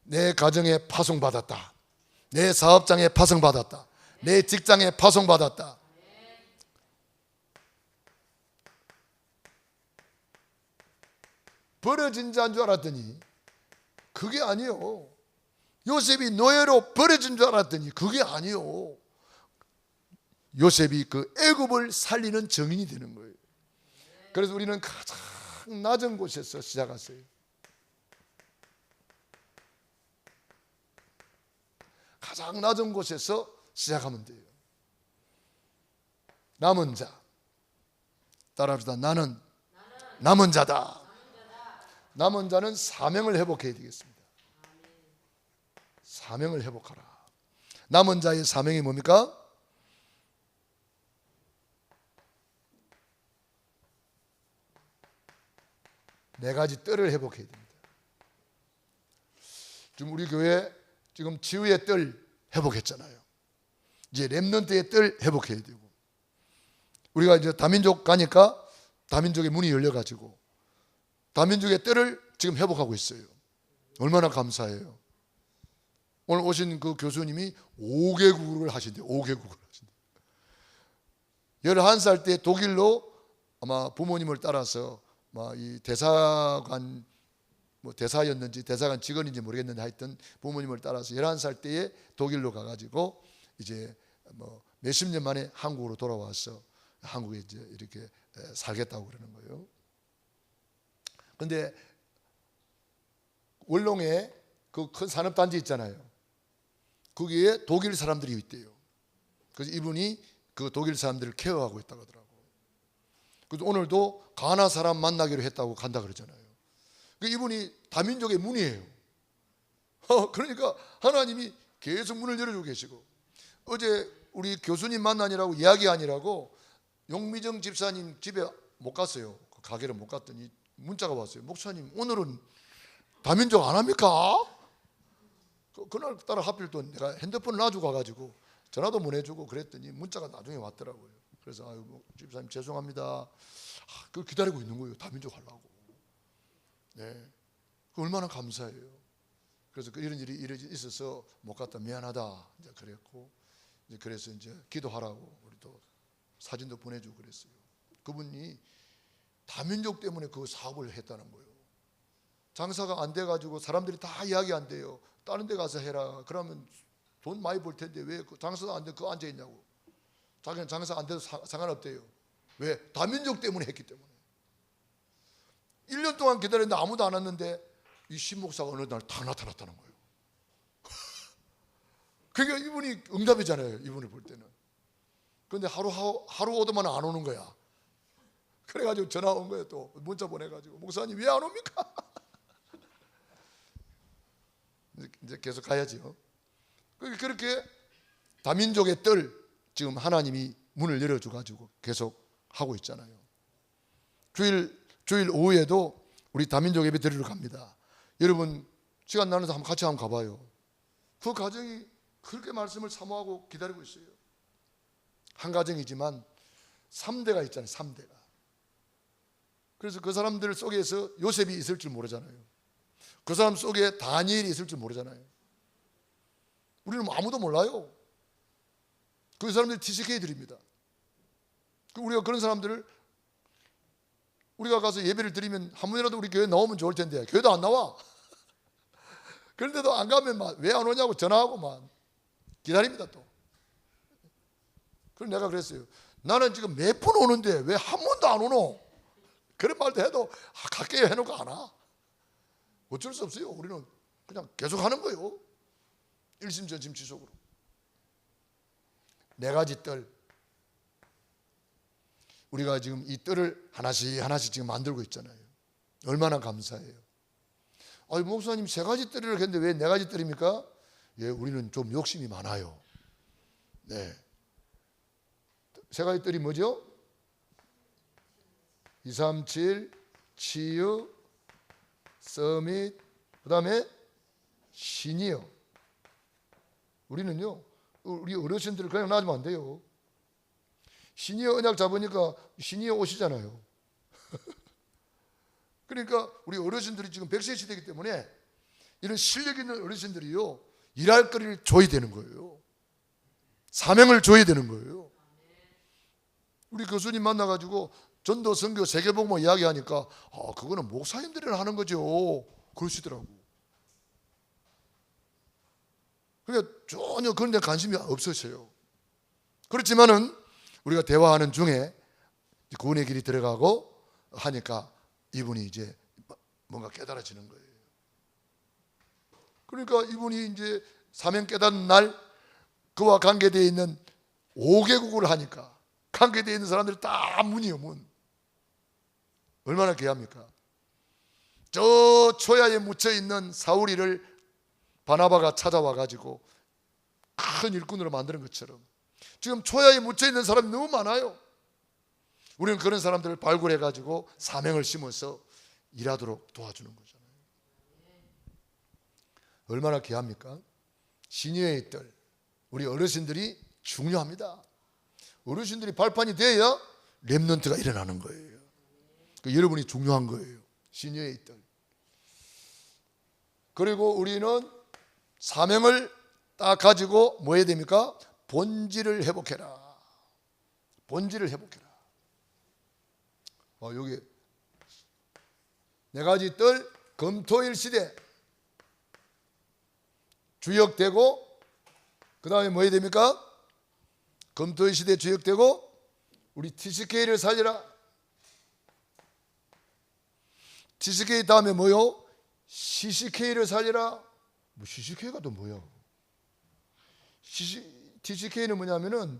A: 내 가정에 파송받았다. 내 사업장에 파송받았다. 내 직장에 파송받았다. 버려진 자인 줄 알았더니 그게 아니요, 요셉이 노예로 버려진 줄 알았더니 그게 아니요, 요셉이 그 애굽을 살리는 정인이 되는 거예요. 그래서 우리는 가장 낮은 곳에서 시작했어요. 가장 낮은 곳에서 시작하면 돼요. 남은 자, 따라합시다. 나는 남은 자다. 남은 자는 사명을 회복해야 되겠습니다. 사명을 회복하라. 남은 자의 사명이 뭡니까? 네 가지 뜰을 회복해야 됩니다. 지금 우리 교회 지금 지우의 뜰 회복했잖아요. 이제 렘넌트의 뜰 회복해야 되고, 우리가 이제 다민족 가니까 다민족의 문이 열려가지고 다민족의 뜰을 지금 회복하고 있어요. 얼마나 감사해요. 오늘 오신 그 교수님이 5개국을 하신대요. 5개국을 하신대요. 11살 때 독일로 아마 부모님을 따라서 이 대사관 대사였는지 대사관 직원인지 모르겠는데 하여튼 부모님을 따라서 11살 때에 독일로 가가지고 이제 몇십 년 만에 한국으로 돌아와서 한국에 이제 이렇게 살겠다고 그러는 거예요. 근데 월롱에 그 큰 산업단지 있잖아요. 거기에 독일 사람들이 있대요. 그래서 이분이 그 독일 사람들을 케어하고 있다고 하더라고요. 그래서 오늘도 가나 사람 만나기로 했다고 간다 그러잖아요. 이분이 다민족의 문이에요. 그러니까 하나님이 계속 문을 열어주고 계시고, 어제 우리 교수님 만나니라고 이야기하니라고 용미정 집사님 집에 못 갔어요. 그 가게를 못 갔더니 문자가 왔어요. 목사님 오늘은 다민족 안 합니까? 그날따라 하필 또 내가 핸드폰을 놔주고 가가지고 전화도 못 해주고 그랬더니 문자가 나중에 왔더라고요. 그래서 아유 집사님 죄송합니다. 그걸 기다리고 있는 거예요. 다민족 하려고. 네, 얼마나 감사해요. 그래서 이런 일이 있어서 못 갔다 미안하다 이제 그랬고, 그래서 이제 기도하라고 우리 또 사진도 보내주고 그랬어요. 그분이 다민족 때문에 그 사업을 했다는 거예요. 장사가 안 돼가지고 사람들이 다 이야기 안 돼요. 다른 데 가서 해라. 그러면 돈 많이 벌 텐데 왜 장사도 안 돼? 그거 앉아 있냐고. 자기는 장사 안 돼도 상관없대요. 왜? 다민족 때문에 했기 때문에. 1년 동안 기다렸는데 아무도 안 왔는데 이 신목사가 어느 날 다 나타났다는 거예요. 그게 이분이 응답이잖아요. 이분을 볼 때는. 그런데 하루 오더만 안 오는 거야. 그래가지고 전화 온 거예요. 또 문자 보내가지고 목사님 왜 안 옵니까? 이제 계속 가야죠. 그렇게 다민족의 뜰 지금 하나님이 문을 열어줘가지고 계속 하고 있잖아요. 주일 오후에도 우리 다민족 예배 드리러 갑니다. 여러분 시간 나눠서 같이 한번 가봐요. 그 가정이 그렇게 말씀을 사모하고 기다리고 있어요. 한 가정이지만 3대가 있잖아요. 3대가. 그래서 그 사람들 속에서 요셉이 있을 줄 모르잖아요. 그 사람 속에 다니엘이 있을 줄 모르잖아요. 우리는 아무도 몰라요. 그 사람들이 TCK들입니다. 우리가 그런 사람들을 우리가 가서 예배를 드리면 한 번이라도 우리 교회 나오면 좋을 텐데 교회도 안 나와. 그런데도 안 가면 왜 안 오냐고 전화하고 기다립니다 또. 그래서 내가 그랬어요. 나는 지금 몇 번 오는데 왜 한 번도 안 오노? 그런 말도 해도 갈게요 해놓고 안 와. 어쩔 수 없어요. 우리는 그냥 계속 하는 거예요. 일심전심지속으로. 4가지 뜰. 우리가 지금 이 뜰을 하나씩 지금 만들고 있잖아요. 얼마나 감사해요. 목사님 3가지 뜰이라고 했는데 왜 4가지 뜰입니까? 예, 우리는 좀 욕심이 많아요. 네. 3가지 뜰이 뭐죠? 237, 치유, 서밋, 그 다음에 시니어. 우리는요, 우리 어르신들을 그냥 놔주면 안 돼요. 시니어 언약 잡으니까 시니어 오시잖아요. 그러니까 우리 어르신들이 지금 100세 시대이기 때문에 이런 실력 있는 어르신들이요, 일할 거리를 줘야 되는 거예요. 사명을 줘야 되는 거예요. 우리 교수님 만나가지고 전도, 선교, 세계복음 이야기하니까 그거는 목사님들이나 하는 거죠. 그러시더라고. 그러니까 전혀 그런 데 관심이 없으셔요. 그렇지만은 우리가 대화하는 중에 구원의 길이 들어가고 하니까 이분이 이제 뭔가 깨달아지는 거예요. 그러니까 이분이 이제 사명 깨닫는 날 그와 관계되어 있는 5개국을 하니까 관계되어 있는 사람들이 다 문이요, 문. 얼마나 귀합니까? 저 초야에 묻혀있는 사울이를 바나바가 찾아와 가지고 큰 일꾼으로 만드는 것처럼 지금 초야에 묻혀있는 사람이 너무 많아요. 우리는 그런 사람들을 발굴해 가지고 사명을 심어서 일하도록 도와주는 거잖아요. 얼마나 귀합니까? 시니어의 뜰, 우리 어르신들이 중요합니다. 어르신들이 발판이 돼야 렘넌트가 일어나는 거예요. 여러분이 중요한 거예요. 시니어의 뜰. 그리고 우리는 사명을 딱 가지고 뭐 해야 됩니까? 본질을 회복해라. 본질을 회복해라. 여기 4가지 뜰, 금토일 시대 주역되고, 그 다음에 뭐 해야 됩니까? 금토일 시대 주역되고, 우리 TCK를 살리라. TCK 다음에 뭐요? CCK를 살리라. CCK가 또 뭐야? TCK는 뭐냐면은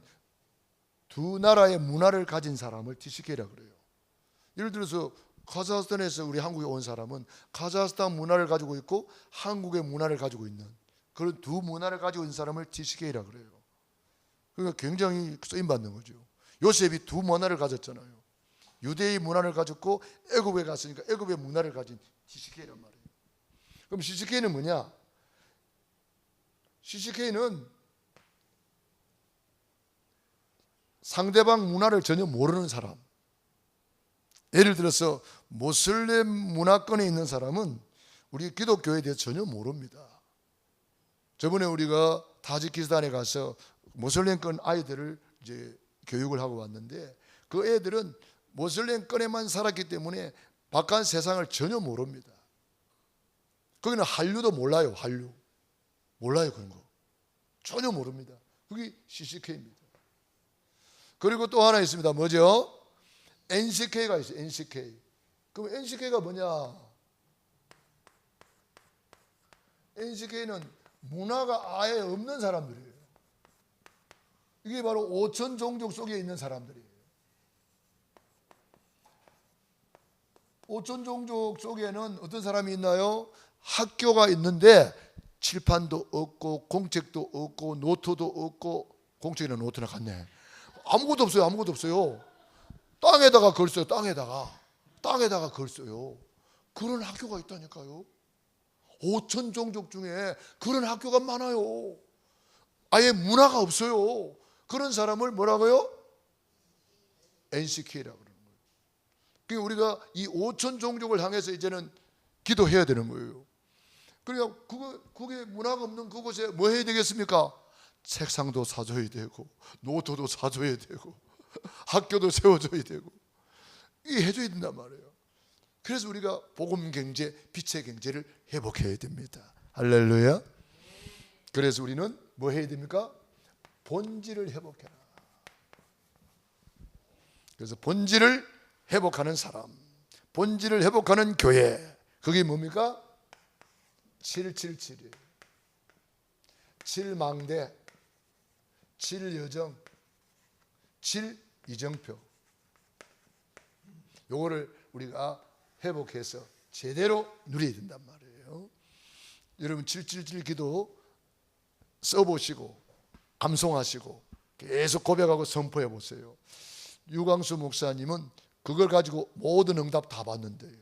A: 두 나라의 문화를 가진 사람을 TCK라 그래요. 예를 들어서 카자흐스탄에서 우리 한국에 온 사람은 카자흐스탄 문화를 가지고 있고 한국의 문화를 가지고 있는 그런 두 문화를 가지고 있는 사람을 TCK라 그래요. 그러니까 굉장히 쓰임 받는 거죠. 요셉이 두 문화를 가졌잖아요. 유대의 문화를 가졌고 애굽에 갔으니까 애굽의 문화를 가진 TCK란 말이에요. 그럼 CCK는 뭐냐? CCK는 상대방 문화를 전혀 모르는 사람. 예를 들어서 모슬렘 문화권에 있는 사람은 우리 기독교에 대해서 전혀 모릅니다. 저번에 우리가 타지키스탄에 가서 모슬렘권 아이들을 이제 교육을 하고 왔는데 그 애들은 모슬렘권에만 살았기 때문에 바깥 세상을 전혀 모릅니다. 거기는 한류도 몰라요. 한류 몰라요. 그런 거 전혀 모릅니다. 그게 CCK입니다. 그리고 또 하나 있습니다. 뭐죠? NCK가 있어요. NCK. 그럼 NCK가 뭐냐? NCK는 문화가 아예 없는 사람들이에요. 이게 바로 5천 종족 속에 있는 사람들이에요. 5천 종족 속에는 어떤 사람이 있나요? 학교가 있는데 칠판도 없고 공책도 없고 노트도 없고, 공책이나 노트나 같네. 아무것도 없어요. 아무것도 없어요. 땅에다가 글 써요. 땅에다가 글 써요. 그런 학교가 있다니까요. 5천 종족 중에 그런 학교가 많아요. 아예 문화가 없어요. 그런 사람을 뭐라고요? NCK라고 그러는 거예요. 그러니까 우리가 이 5천 종족을 향해서 이제는 기도해야 되는 거예요. 그러니까 그게 문화가 없는 그곳에 뭐 해야 되겠습니까? 책상도 사줘야 되고 노트도 사줘야 되고 학교도 세워줘야 되고 이게 해줘야 된단 말이에요. 그래서 우리가 복음 경제, 빛의 경제를 회복해야 됩니다. 할렐루야. 그래서 우리는 뭐 해야 됩니까? 본질을 회복해라. 그래서 본질을 회복하는 사람, 본질을 회복하는 교회, 그게 뭡니까? 777이에요. 7망대, 7여정, 7이정표. 요거를 우리가 회복해서 제대로 누려야 된단 말이에요. 여러분 777 기도 써보시고 암송하시고 계속 고백하고 선포해 보세요. 유광수 목사님은 그걸 가지고 모든 응답 다 받는데요.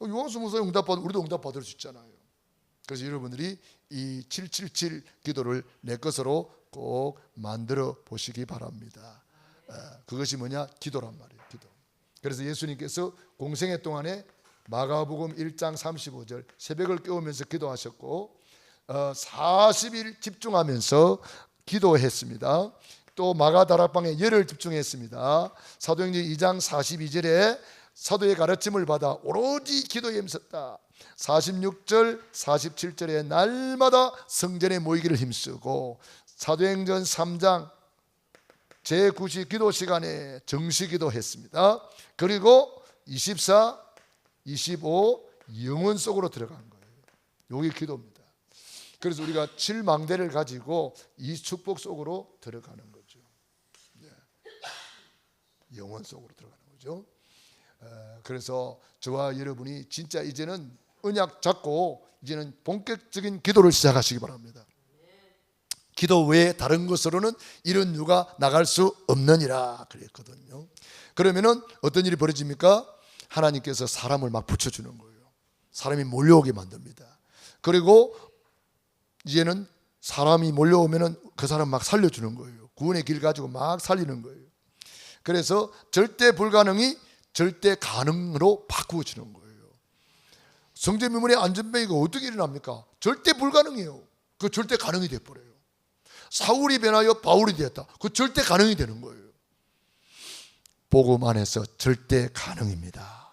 A: 유광수 목사님 응답 받으면 우리도 응답 받을 수 있잖아요. 그래서 여러분들이 이 777 기도를 내 것으로 꼭 만들어 보시기 바랍니다. 그것이 뭐냐? 기도란 말이에요. 기도. 그래서 예수님께서 공생애 동안에 마가복음 1장 35절 새벽을 깨우면서 기도하셨고 40일 집중하면서 기도했습니다. 또 마가다락방에 열흘 집중했습니다. 사도행전 2장 42절에 사도의 가르침을 받아 오로지 기도에 힘썼다. 46절 47절에 날마다 성전에 모이기를 힘쓰고 사도행전 3장 제9시 기도 시간에 정시 기도했습니다. 그리고 24, 25 영혼 속으로 들어간 거예요. 여기 기도입니다. 그래서 우리가 7망대를 가지고 이 축복 속으로 들어가는 거죠. 영혼 속으로 들어가는 거죠. 그래서 저와 여러분이 진짜 이제는 언약 잡고 이제는 본격적인 기도를 시작하시기 바랍니다. 기도 외에 다른 것으로는 이런 유가 나갈 수 없느니라 그랬거든요. 그러면은 어떤 일이 벌어집니까? 하나님께서 사람을 막 붙여주는 거예요. 사람이 몰려오게 만듭니다. 그리고 이제는 사람이 몰려오면은 그 사람 막 살려주는 거예요. 구원의 길 가지고 막 살리는 거예요. 그래서 절대 불가능이 절대 가능으로 바꾸어지는 거예요. 성전미문의 안전병이가 어떻게 일어납니까? 절대 불가능이에요. 그 절대 가능이 돼버려요. 사울이 변하여 바울이 되었다. 그 절대 가능이 되는 거예요. 복음 안에서 절대 가능입니다.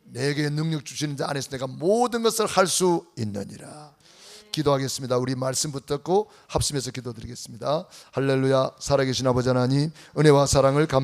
A: 내게 능력 주시는 자 안에서 내가 모든 것을 할 수 있느니라. 기도하겠습니다. 우리 말씀 붙잡고 합심해서 기도드리겠습니다. 할렐루야. 살아계신 아버지 하나님, 은혜와 사랑을 감사합니다.